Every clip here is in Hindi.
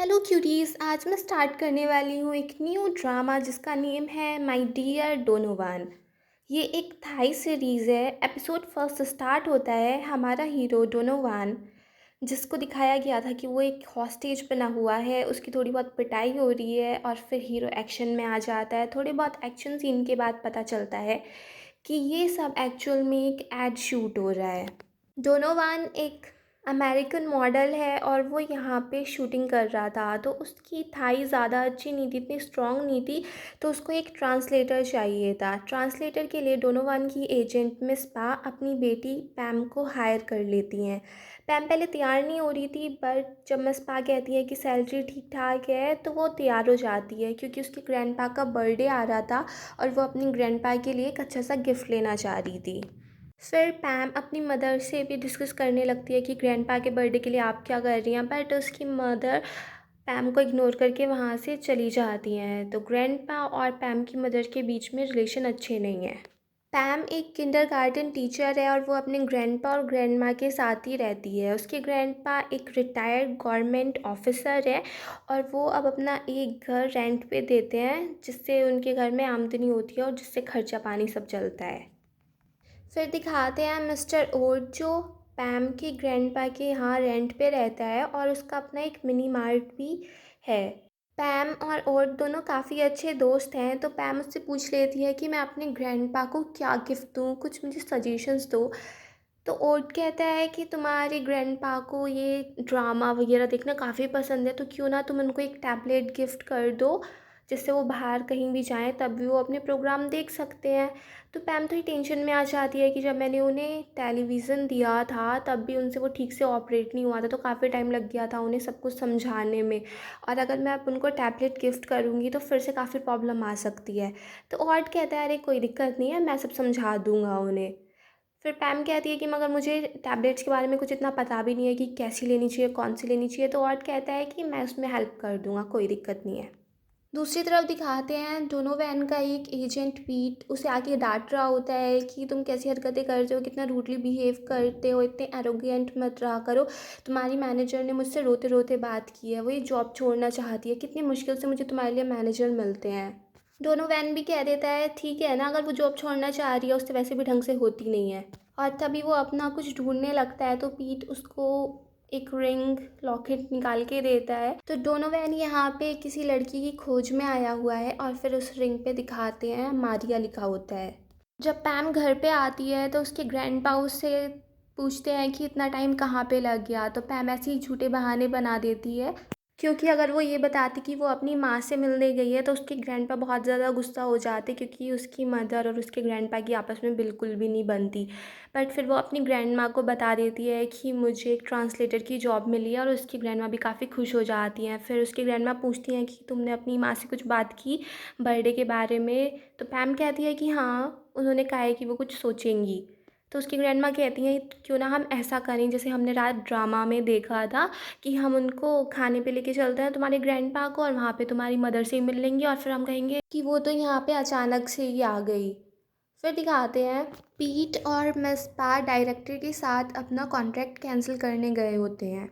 हेलो क्यूरीज, आज मैं स्टार्ट करने वाली हूँ एक न्यू ड्रामा जिसका नेम है माय डियर डोनोवान। ये एक थाई सीरीज़ है। एपिसोड फर्स्ट स्टार्ट होता है हमारा हीरो डोनोवान, जिसको दिखाया गया था कि वो एक हॉस्टेज बना हुआ है। उसकी थोड़ी बहुत पिटाई हो रही है और फिर हीरो एक्शन में आ जाता है। थोड़े बहुत एक्शन सीन के बाद पता चलता है कि ये सब एक्चुअल में एक एड शूट हो रहा है। डोनोवान एक अमेरिकन मॉडल है और वो यहाँ पे शूटिंग कर रहा था, तो उसकी थाई ज़्यादा अच्छी नहीं थी, इतनी स्ट्रॉन्ग नहीं थी। तो उसको एक ट्रांसलेटर चाहिए था। ट्रांसलेटर के लिए डोनोवान की एजेंट मिस पा अपनी बेटी पैम को हायर कर लेती हैं। पैम पहले तैयार नहीं हो रही थी, बट जब मिस पा कहती है कि सैलरी ठीक ठाक है तो वो तैयार हो जाती है, क्योंकि उसके ग्रैंडपा का बर्थडे आ रहा था और वो अपनी ग्रैंडपा के लिए एक अच्छा सा गिफ्ट लेना चाह रही थी। फिर पैम अपनी मदर से भी डिस्कस करने लगती है कि ग्रैंडपा के बर्थडे के लिए आप क्या कर रही हैं, बट उसकी मदर पैम को इग्नोर करके वहाँ से चली जाती हैं। तो ग्रैंडपा और पैम की मदर के बीच में रिलेशन अच्छे नहीं हैं। पैम एक किंडरगार्टन टीचर है और वो अपने ग्रैंडपा और ग्रैंडमा के साथ ही रहती है। उसके ग्रैंडपा एक रिटायर्ड गवर्नमेंट ऑफिसर है और वो अब अपना एक घर रेंट पे देते हैं, जिससे उनके घर में आमदनी होती है और जिससे खर्चा पानी सब चलता है। फिर दिखाते हैं मिस्टर ओट, जो पैम के ग्रैंडपा के यहाँ रेंट पे रहता है और उसका अपना एक मिनी मार्ट भी है। पैम और ओट दोनों काफ़ी अच्छे दोस्त हैं, तो पैम उससे पूछ लेती है कि मैं अपने ग्रैंडपा को क्या गिफ्ट दूँ, कुछ मुझे सजेशंस दो। तो ओट कहता है कि तुम्हारे ग्रैंडपा को ये ड्रामा वगैरह देखना काफ़ी पसंद है, तो क्यों ना तुम उनको एक टैबलेट गिफ्ट कर दो, जिससे वो बाहर कहीं भी जाएं तब भी वो अपने प्रोग्राम देख सकते हैं। तो पैम थोड़ी टेंशन में आ जाती है कि जब मैंने उन्हें टेलीविज़न दिया था तब भी उनसे वो ठीक से ऑपरेट नहीं हुआ था, तो काफ़ी टाइम लग गया था उन्हें सब कुछ समझाने में। और अगर मैं अब उनको टैबलेट गिफ्ट करूँगी तो फिर से काफ़ी प्रॉब्लम आ सकती है। तो ऑट कहता है अरे कोई दिक्कत नहीं है, मैं सब समझा दूँगा उन्हें। फिर पैम कहती है कि मगर मुझे टैबलेट्स के बारे में कुछ इतना पता भी नहीं है कि कैसी लेनी चाहिए, कौन सी लेनी चाहिए। तो ऑट कहता है कि मैं उसमें हेल्प कर दूँगा, कोई दिक्कत नहीं है। दूसरी तरफ दिखाते हैं डोनोवैन का एक एजेंट पीट उसे आके डांट रहा होता है कि तुम कैसी हरकतें करते हो, कितना रूडली बिहेव करते हो, इतने एरोगेंट मत रहा करो। तुम्हारी मैनेजर ने मुझसे रोते रोते बात की है, वो ये जॉब छोड़ना चाहती है, कितनी मुश्किल से मुझे तुम्हारे लिए मैनेजर मिलते हैं। डोनोवैन भी कह देता है ठीक है ना, अगर वो जॉब छोड़ना चाह रही है, उससे वैसे भी ढंग से होती नहीं है। और तभी वो अपना कुछ ढूंढने लगता है तो पीट उसको एक रिंग लॉकेट निकाल के देता है। तो डोनोवैन यहाँ पे किसी लड़की की खोज में आया हुआ है और फिर उस रिंग पे दिखाते हैं मारिया लिखा होता है। जब पैम घर पे आती है तो उसके ग्रैंडपा उससे पूछते हैं कि इतना टाइम कहाँ पे लग गया। तो पैम ऐसे ही झूठे बहाने बना देती है, क्योंकि अगर वो ये बताती कि वो अपनी माँ से मिलने गई है तो उसके ग्रैंडपा बहुत ज़्यादा गुस्सा हो जाते, क्योंकि उसकी मदर और उसके ग्रैंडपा की आपस में बिल्कुल भी नहीं बनती। बट फिर वो अपनी ग्रैंड माँ को बता देती है कि मुझे एक ट्रांसलेटर की जॉब मिली है और उसकी ग्रैंड माँ भी काफ़ी खुश हो जाती हैं। फिर उसकी ग्रैंड माँ पूछती हैं कि तुमने अपनी माँ से कुछ बात की बर्थडे के बारे में। तो पैम कहती है कि हाँ, उन्होंने कहा है कि वो कुछ सोचेंगी। तो उसकी ग्रैंड माँ कहती हैं क्यों ना हम ऐसा करें जैसे हमने रात ड्रामा में देखा था, कि हम उनको खाने पे लेके चलते हैं तुम्हारे ग्रैंडपा को, और वहाँ पे तुम्हारी मदर से ही मिल लेंगे और फिर हम कहेंगे कि वो तो यहाँ पे अचानक से ही आ गई। फिर दिखाते हैं पीट और मिस पा डायरेक्टर के साथ अपना कॉन्ट्रैक्ट कैंसिल करने गए होते हैं,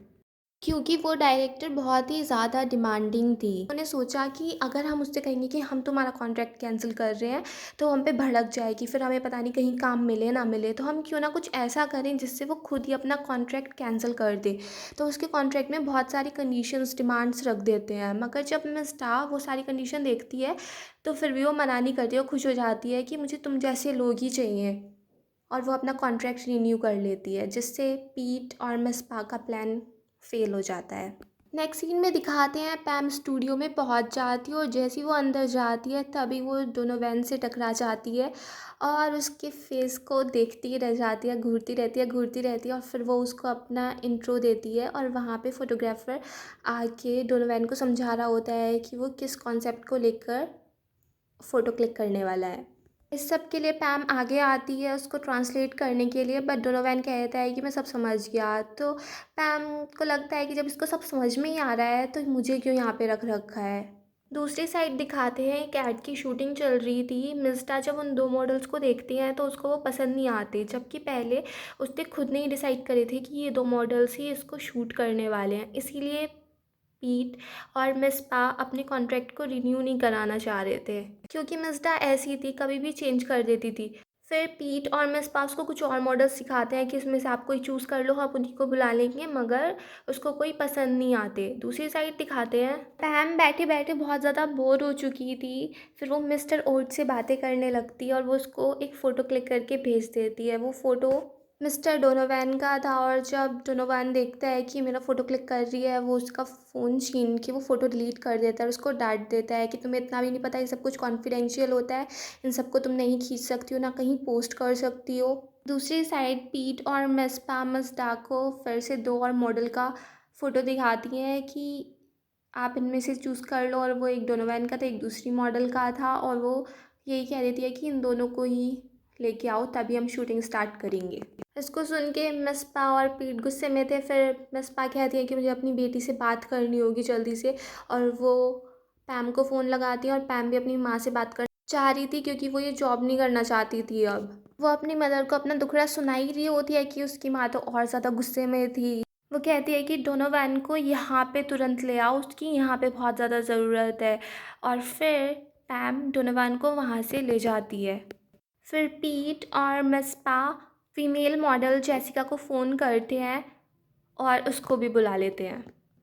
क्योंकि वो डायरेक्टर बहुत ही ज़्यादा डिमांडिंग थी। उन्होंने सोचा कि अगर हम उससे कहेंगे कि हम तुम्हारा कॉन्ट्रैक्ट कैंसिल कर रहे हैं तो हम पे भड़क जाएगी, फिर हमें पता नहीं कहीं काम मिले ना मिले। तो हम क्यों ना कुछ ऐसा करें जिससे वो खुद ही अपना कॉन्ट्रैक्ट कैंसिल कर दे। तो उसके कॉन्ट्रैक्ट में बहुत सारी कंडीशंस डिमांड्स रख देते हैं, मगर जब मिस स्टार वो सारी कंडीशन देखती है तो फिर भी वो मना नहीं करती और खुश हो जाती है कि मुझे तुम जैसे लोग ही चाहिए। और वो अपना कॉन्ट्रैक्ट रिन्यू कर लेती है, जिससे पीट और मिस पा का प्लान फेल हो जाता है। नेक्स्ट सीन में दिखाते हैं पैम स्टूडियो में पहुंच जाती है और जैसे ही वो अंदर जाती है तभी वो डोनोवैन से टकरा जाती है और उसके फेस को देखती ही रह जाती है, घूरती रहती है घूरती रहती है। और फिर वो उसको अपना इंट्रो देती है और वहाँ पे फोटोग्राफर आके डोनोवैन को समझा रहा होता है कि वो किस कॉन्सेप्ट को लेकर फ़ोटो क्लिक करने वाला है। इस सब के लिए पैम आगे आती है उसको ट्रांसलेट करने के लिए, बट डोनोवैन कहता है कि मैं सब समझ गया। तो पैम को लगता है कि जब इसको सब समझ में ही आ रहा है तो मुझे क्यों यहाँ पे रख रखा है। दूसरी साइड दिखाते हैं एक ऐड की शूटिंग चल रही थी। मिस्टा जब उन दो मॉडल्स को देखती हैं तो उसको वो पसंद नहीं आते, जबकि पहले उसने खुद ने ही डिसाइड करे थे कि ये दो मॉडल्स ही इसको शूट करने वाले हैं। इसीलिए पीट और मिस पा अपने कॉन्ट्रैक्ट को रिन्यू नहीं कराना चाह रहे थे, क्योंकि मिस डा ऐसी थी, कभी भी चेंज कर देती थी। फिर पीट और मिस पा उसको कुछ और मॉडल्स सिखाते हैं कि इसमें से आप कोई चूज़ कर लो, आप उन्हीं को बुला लेंगे, मगर उसको कोई पसंद नहीं आते। दूसरी साइड दिखाते हैं पैम बैठे बैठे बहुत ज़्यादा बोर हो चुकी थी। फिर वो मिस्टर ओट से बातें करने लगती है और वो उसको एक फ़ोटो क्लिक करके भेज देती है। वो फ़ोटो मिस्टर डोनोवन का था, और जब डोनोवन देखता है कि मेरा फ़ोटो क्लिक कर रही है, वो उसका फ़ोन छीन के वो फ़ोटो डिलीट कर देता है और उसको डांट देता है कि तुम्हें इतना भी नहीं पता, ये सब कुछ कॉन्फिडेंशियल होता है, इन सबको तुम नहीं खींच सकती हो, ना कहीं पोस्ट कर सकती हो। दूसरी साइड पीट और मिस पाम मस्डा को फिर से दो और मॉडल का फ़ोटो दिखाती हैं कि आप इनमें से चूज़ कर लो, और वो एक डोनोवन का था, एक दूसरी मॉडल का था, और वो यही कह देती है कि इन दोनों को ही लेके आओ, तभी हम शूटिंग स्टार्ट करेंगे। इसको सुन के मिस पा और पीट गुस्से में थे। फिर मिस पा कहती है कि मुझे अपनी बेटी से बात करनी होगी जल्दी से, और वो पैम को फ़ोन लगाती है, और पैम भी अपनी माँ से बात कर चाह रही थी, क्योंकि वो ये जॉब नहीं करना चाहती थी। अब वो अपनी मदर को अपना दुखड़ा सुना ही रही होती है कि उसकी माँ तो और ज़्यादा गुस्से में थी। वो कहती है कि डोनोवन को यहाँ पे तुरंत ले आओ, उसकी यहाँ पे बहुत ज़्यादा ज़रूरत है। और फिर पैम डोनोवन को वहाँ से ले जाती है। फिर पीट और मिस पा फीमेल मॉडल जेसिका को फ़ोन करते हैं और उसको भी बुला लेते हैं।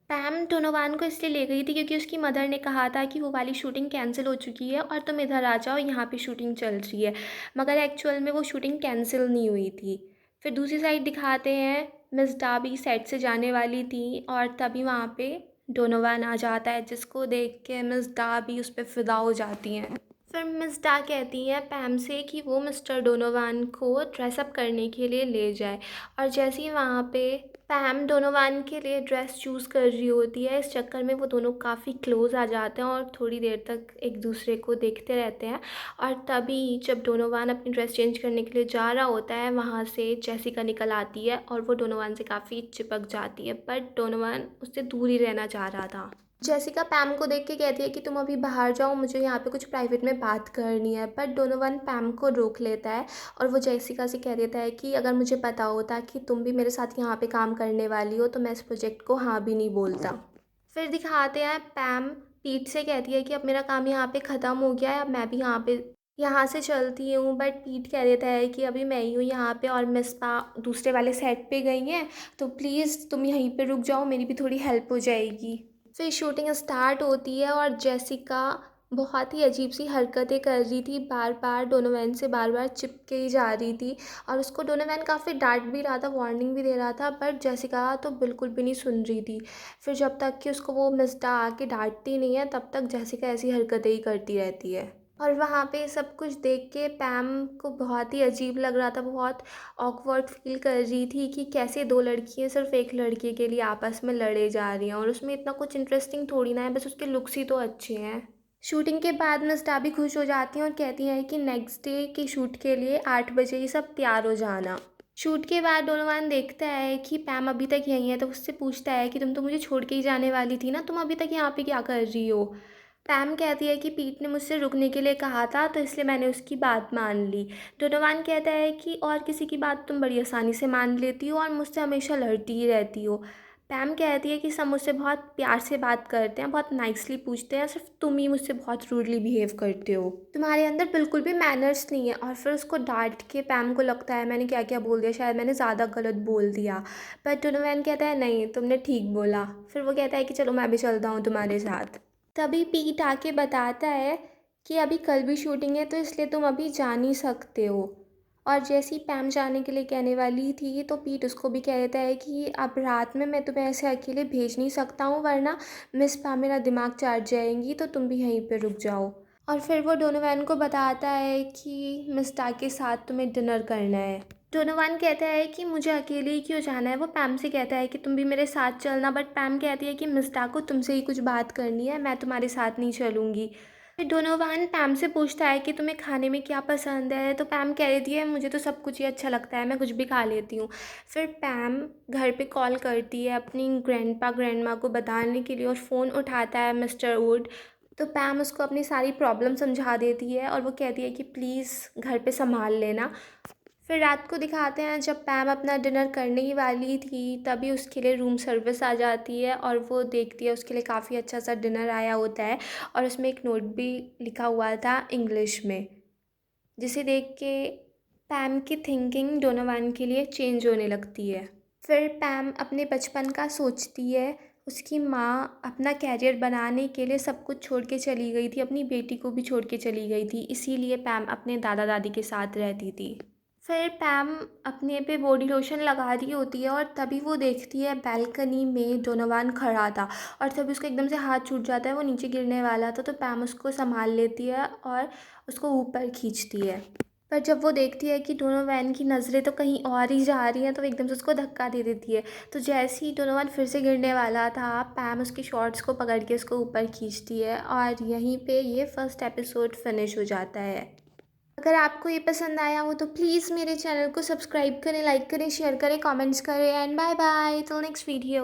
पैम डोनोवन को इसलिए ले गई थी क्योंकि उसकी मदर ने कहा था कि वो वाली शूटिंग कैंसिल हो चुकी है और तुम इधर आ जाओ, यहाँ पे शूटिंग चल रही है, मगर एक्चुअल में वो शूटिंग कैंसिल नहीं हुई थी। फिर दूसरी साइड दिखाते हैं मिस डाबी सेट से जाने वाली थी, और तभी वहाँ पे डोनोवन आ जाता है, जिसको देख के मिस डाबी उस पर फिदा हो जाती हैं। फिर मिस डा कहती हैं पैम से कि वो मिस्टर डोनोवन को ड्रेसअप करने के लिए ले जाए, और जैसे ही वहाँ पे पैम डोनोवन के लिए ड्रेस चूज़ कर रही होती है, इस चक्कर में वो दोनों काफ़ी क्लोज आ जाते हैं और थोड़ी देर तक एक दूसरे को देखते रहते हैं। और तभी जब डोनोवन अपनी ड्रेस चेंज करने के लिए जा रहा होता है, वहाँ से जेसिका निकल आती है और वो डोनोवन से काफ़ी चिपक जाती है, बट डोनोवन उससे दूर ही रहना चाह रहा था। जेसिका पैम को देख के कहती है कि तुम अभी बाहर जाओ, मुझे यहाँ पे कुछ प्राइवेट में बात करनी है, बट डोनोवन पैम को रोक लेता है और वो जेसिका से कह देता है कि अगर मुझे पता होता कि तुम भी मेरे साथ यहाँ पे काम करने वाली हो तो मैं इस प्रोजेक्ट को हाँ भी नहीं बोलता। फिर दिखाते हैं पैम पीट से कहती है कि अब मेरा काम यहाँ पे ख़त्म हो गया है, अब मैं भी यहाँ से चलती हूँ, बट पीट कह देता है कि अभी मैं ही हूँ यहाँ पे और मिस पा दूसरे वाले सेट पे गई हैं, तो प्लीज़ तुम यहीं पे रुक जाओ, मेरी भी थोड़ी हेल्प हो जाएगी। फिर शूटिंग स्टार्ट होती है और जेसिका बहुत ही अजीब सी हरकतें कर रही थी, बार बार डोनोवन से बार बार चिपके ही जा रही थी, और उसको डोनोवन काफ़ी डांट भी रहा था, वार्निंग भी दे रहा था, बट जेसिका तो बिल्कुल भी नहीं सुन रही थी। फिर जब तक कि उसको वो मिस्डा आके डांटती नहीं है, तब तक जेसिका ऐसी हरकतें ही करती रहती है। और वहाँ पे सब कुछ देख के पैम को बहुत ही अजीब लग रहा था, बहुत ऑकवर्ड फील कर रही थी कि कैसे दो लड़कियाँ सिर्फ एक लड़के के लिए आपस में लड़े जा रही हैं, और उसमें इतना कुछ इंटरेस्टिंग थोड़ी ना है, बस उसके लुक्स ही तो अच्छे हैं। शूटिंग के बाद मिस डाबी खुश हो जाती हैं और कहती हैं कि नेक्स्ट डे की शूट के लिए 8 बजे ही सब तैयार हो जाना। शूट के बाद डोनोवन देखता है कि पैम अभी तक यहीं है, तो उससे पूछता है कि तुम तो मुझे छोड़ के ही जाने वाली थी ना, तुम अभी तक यहाँ पे क्या कर रही हो। पैम कहती है कि पीट ने मुझसे रुकने के लिए कहा था, तो इसलिए मैंने उसकी बात मान ली। डोनोवन कहता है कि और किसी की बात तुम बड़ी आसानी से मान लेती हो और मुझसे हमेशा लड़ती ही रहती हो। पैम कहती है कि सब मुझसे बहुत प्यार से बात करते हैं, बहुत नाइसली पूछते हैं, सिर्फ तुम ही मुझसे बहुत रूडली बिहेव करते हो, तुम्हारे अंदर बिल्कुल भी मैनर्स नहीं है। और फिर उसको डांट के पैम को लगता है मैंने क्या क्या बोल दिया, शायद मैंने ज़्यादा गलत बोल दिया, पर डोनोवन कहता है नहीं, तुमने ठीक बोला। फिर वो कहता है कि चलो मैं भी चलता हूँ तुम्हारे साथ। तभी पीट आके बताता है कि अभी कल भी शूटिंग है, तो इसलिए तुम अभी जा नहीं सकते हो। और जैसे ही पैम जाने के लिए कहने वाली थी, तो पीट उसको भी कह देता है कि अब रात में मैं तुम्हें ऐसे अकेले भेज नहीं सकता हूँ, वरना मिस पा मेरा दिमाग चाट जाएंगी, तो तुम भी यहीं पे रुक जाओ। और फिर वो डोनोवन को बताता है कि मिस टा के साथ तुम्हें डिनर करना है। डोनोवन कहता है कि मुझे अकेले ही क्यों जाना है। वो पैम से कहता है कि तुम भी मेरे साथ चलना, बट पैम कहती है कि मिस टा को तुमसे ही कुछ बात करनी है, मैं तुम्हारे साथ नहीं चलूँगी। फिर डोनोवन पैम से पूछता है कि तुम्हें खाने में क्या पसंद है, तो पैम कह देती है मुझे तो सब कुछ ही अच्छा लगता है, मैं कुछ भी खा लेती हूँ। फिर पैम घर पे कॉल करती है अपनी ग्रैंडपा ग्रैंडमा को बताने के लिए, और फ़ोन उठाता है मिस्टर वुड। तो पैम उसको अपनी सारी प्रॉब्लम समझा देती है और वो कहती है कि प्लीज़ घर पे संभाल लेना। फिर रात को दिखाते हैं जब पैम अपना डिनर करने ही वाली थी, तभी उसके लिए रूम सर्विस आ जाती है और वो देखती है उसके लिए काफ़ी अच्छा सा डिनर आया होता है और उसमें एक नोट भी लिखा हुआ था इंग्लिश में, जिसे देख के पैम की थिंकिंग डोनोवन के लिए चेंज होने लगती है। फिर पैम अपने बचपन का सोचती है। उसकी माँ अपना करियर बनाने के लिए सब कुछ छोड़ के चली गई थी, अपनी बेटी को भी छोड़ के चली गई थी, इसीलिए पैम अपने दादा दादी के साथ रहती थी। फिर पैम अपने पे बॉडी लोशन लगा रही होती है और तभी वो देखती है बालकनी में डोनोवन खड़ा था और तभी उसका एकदम से हाथ छूट जाता है, वो नीचे गिरने वाला था, तो पैम उसको संभाल लेती है और उसको ऊपर खींचती है। पर जब वो देखती है कि डोनोवन की नज़रें तो कहीं और ही जा रही हैं, तो वो एकदम से उसको धक्का दे देती है। तो जैसे ही डोनोवन फिर से गिरने वाला था, पैम उसके शॉर्ट्स को पकड़ के उसको ऊपर खींचती है और यहीं पे ये फर्स्ट एपिसोड फिनिश हो जाता है। अगर आपको ये पसंद आया हो तो प्लीज़ मेरे चैनल को सब्सक्राइब करें, लाइक करें, शेयर करें, कमेंट्स करें and bye bye till next video.